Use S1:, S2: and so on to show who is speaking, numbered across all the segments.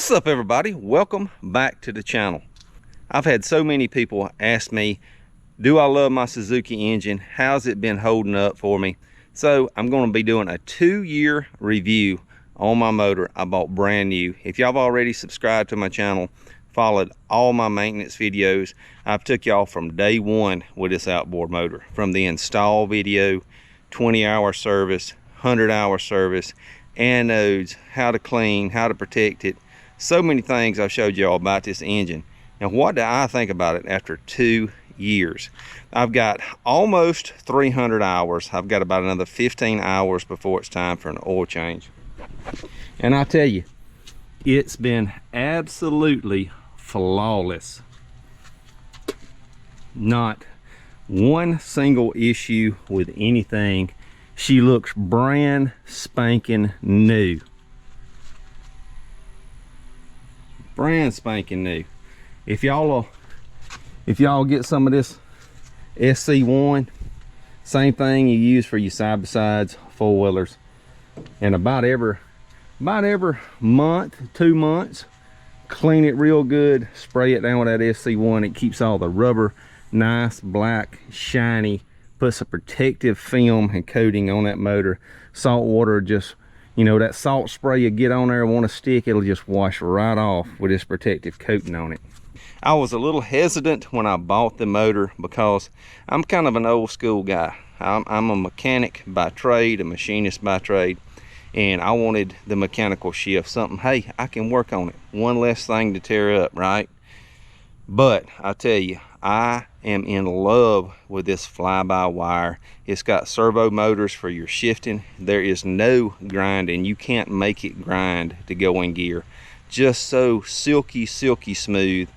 S1: What's up, everybody? Welcome back to the channel. I've had so many people ask me, do I love my Suzuki engine? How's it been holding up for me? So I'm going to be doing a 2-year review on my motor I bought brand new. If y'all have already subscribed to my channel, followed all my maintenance videos, I've took y'all from day one with this outboard motor, from the install video, 20-hour service, 100-hour service, anodes, how to clean, how to protect it. So many things I've showed y'all about this engine. Now, what do I think about it after 2 years? I've got almost 300 hours. I've got about another 15 hours before it's time for an oil change. And I tell you, it's been absolutely flawless. Not one single issue with anything. She looks brand spanking new. Brand spanking new. If y'all get some of this SC1, same thing you use for your side-by-sides, four-wheelers, and about every month, 2 months, clean it real good, spray it down with that SC1. It keeps all the rubber nice, black, shiny, puts a protective film and coating on that motor. Salt water, just, you know, that salt spray you get on there, want to stick, it'll just wash right off with this protective coating on it. I was a little hesitant when I bought the motor because I'm kind of an old school guy. I'm a mechanic by trade, a machinist by trade, and I wanted the mechanical shift, something, hey, I can work on it. One less thing to tear up, right? But I tell you, I am in love with this fly-by-wire. It's got servo motors for your shifting. There is no grinding. You can't make it grind to go in gear. Just so silky smooth.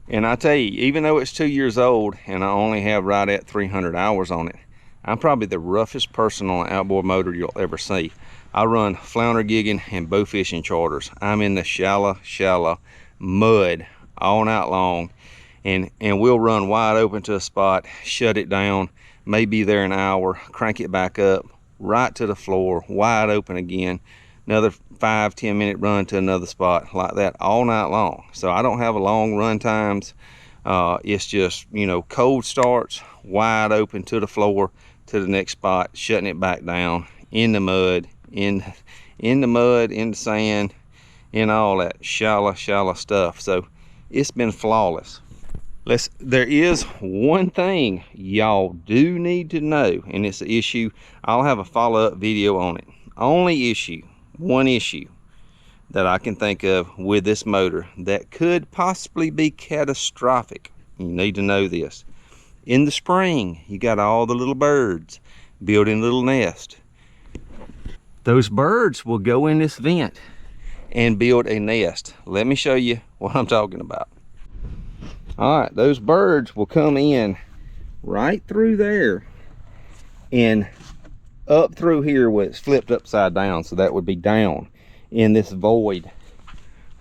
S1: And I tell you, even though it's 2 years old and I only have right at 300 hours on it, I'm probably the roughest person on an outboard motor you'll ever see. I run flounder gigging and bow fishing charters. I'm in the shallow mud all night long, and we'll run wide open to a spot, shut it down, maybe there an hour, crank it back up, right to the floor, wide open again, another 5-10 minute run to another spot, like that all night long. So I don't have a long run times. It's just, you know, cold starts, wide open to the floor, to the next spot, shutting it back down, in the mud, in the sand, in all that shallow stuff. So it's been flawless. There is one thing y'all do need to know, and it's an issue. I'll have a follow-up video on it. One issue that I can think of with this motor that could possibly be catastrophic. You need to know this. In the spring, you got all the little birds building little nests. Those birds will go in this vent and build a nest. Let me show you what I'm talking about. All right, those birds will come in right through there and up through here where it's flipped upside down, so that would be down in this void,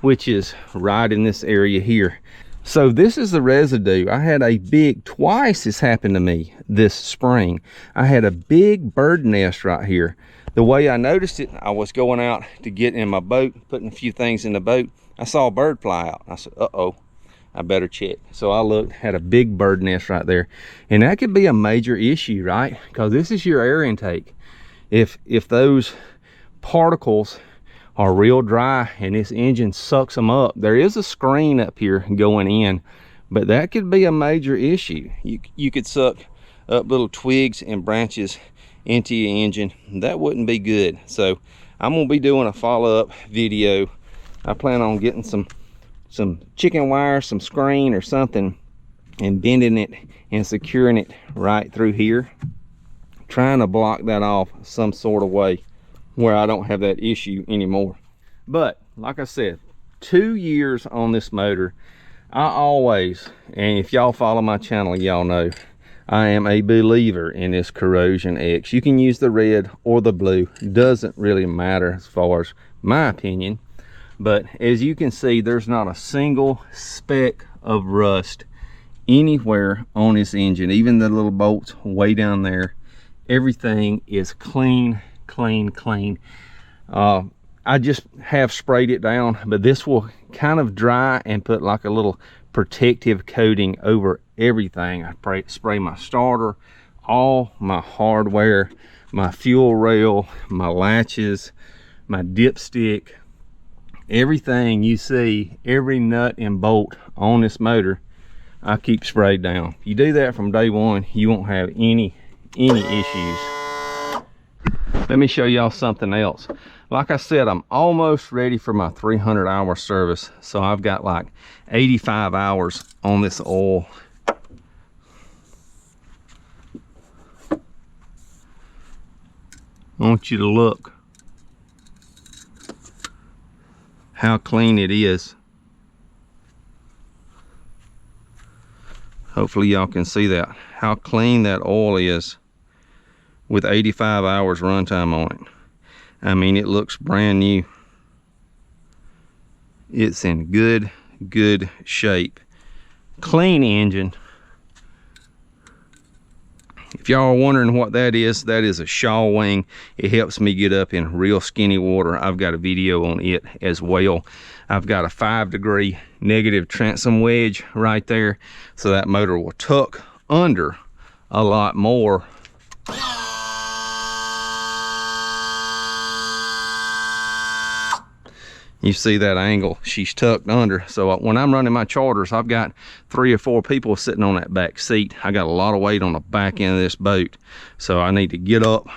S1: which is right in this area here. So this is the residue. I had a big, twice this happened to me this spring. I had a big bird nest right here. The way I noticed it, I was going out to get in my boat, putting a few things in the boat. I saw a bird fly out. I said, uh-oh, I better check. So I looked, had a big bird nest right there. And that could be a major issue, right? Because this is your air intake. If those particles are real dry and this engine sucks them up, there is a screen up here going in, but that could be a major issue. You could suck up little twigs and branches into your engine. That wouldn't be good. So I'm gonna be doing a follow-up video. I plan on getting some chicken wire, some screen or something, and bending it and securing it right through here, trying to block that off some sort of way where I don't have that issue anymore. But like I said, 2 years on this motor. I always, and if y'all follow my channel, y'all know I am a believer in this Corrosion X. You can use the red or the blue, doesn't really matter as far as my opinion. But as you can see, there's not a single speck of rust anywhere on this engine. Even the little bolts way down there, everything is clean. I just have sprayed it down, but this will kind of dry and put like a little protective coating over everything. I spray my starter, all my hardware, my fuel rail, my latches, my dipstick, everything you see, every nut and bolt on this motor, I keep sprayed down. If you do that from day one, you won't have any issues. Let me show y'all something else. Like I said, I'm almost ready for my 300-hour service. So I've got like 85 hours on this oil. I want you to look how clean it is. Hopefully y'all can see that, how clean that oil is with 85 hours runtime on it. I mean, it looks brand new. It's in good shape. Clean engine. If y'all are wondering what that is a shaw wing. It helps me get up in real skinny water. I've got a video on it as well. I've got a 5-degree negative transom wedge right there, so that motor will tuck under a lot more. You see that angle, she's tucked under. So when I'm running my charters, I've got 3 or 4 people sitting on that back seat. I got a lot of weight on the back end of this boat. So I need to get up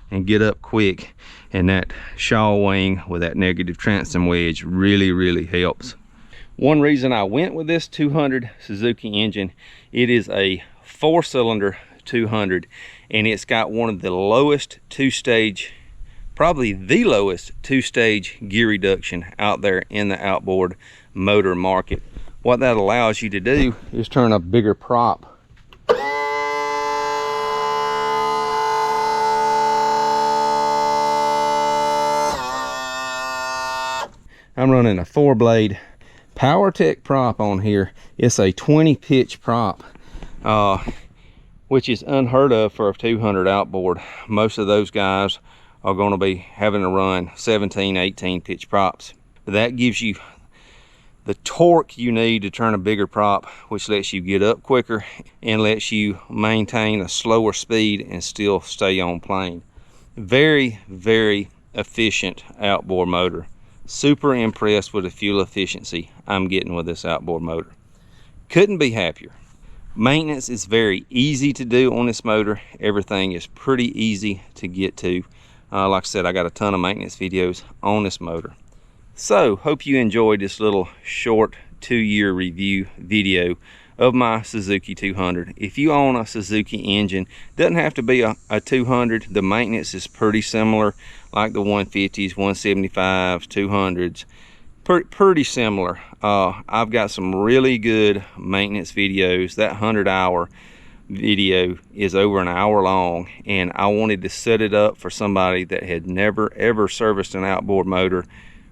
S1: and get up quick. And that shaw wing with that negative transom wedge really helps. One reason I went with this 200 Suzuki engine, it is a 4-cylinder 200, and it's got one of the lowest 2-stage, probably the lowest 2-stage gear reduction out there in the outboard motor market. What that allows you to do is turn a bigger prop. I'm running a 4-blade PowerTech prop on here. It's a 20-pitch prop, which is unheard of for a 200 outboard. Most of those guys are going to be having to run 17, 18 pitch props. But that gives you the torque you need to turn a bigger prop, which lets you get up quicker and lets you maintain a slower speed and still stay on plane. Very efficient outboard motor. Super impressed with the fuel efficiency I'm getting with this outboard motor. Couldn't be happier. Maintenance is very easy to do on this motor. Everything is pretty easy to get to. Like I said, I got a ton of maintenance videos on this motor. So, hope you enjoyed this little short 2-year review video of my Suzuki 200. If you own a Suzuki engine, doesn't have to be a 200. The maintenance is pretty similar, like the 150s, 175s, 200s. Pretty similar. I've got some really good maintenance videos. That 100-hour video is over an hour long, and I wanted to set it up for somebody that had never ever serviced an outboard motor,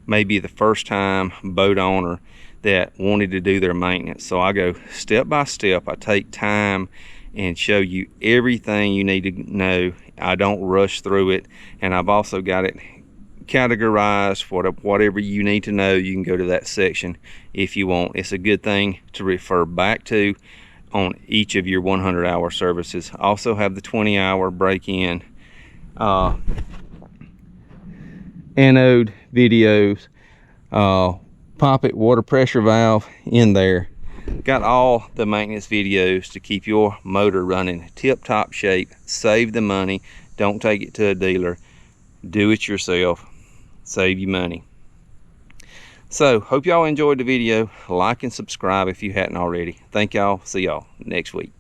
S1: maybe the first time boat owner that wanted to do their maintenance. So I go step by step. I take time and show you everything you need to know. I don't rush through it, and I've also got it categorized for whatever you need to know. You can go to that section if you want. It's a good thing to refer back to on each of your 100-hour services. I also have the 20-hour break-in anode videos, poppet water pressure valve in there. Got all the maintenance videos to keep your motor running tip-top shape. Save the money. Don't take it to a dealer. Do it yourself. Save you money. So, hope y'all enjoyed the video. Like and subscribe if you hadn't already. Thank y'all. See y'all next week.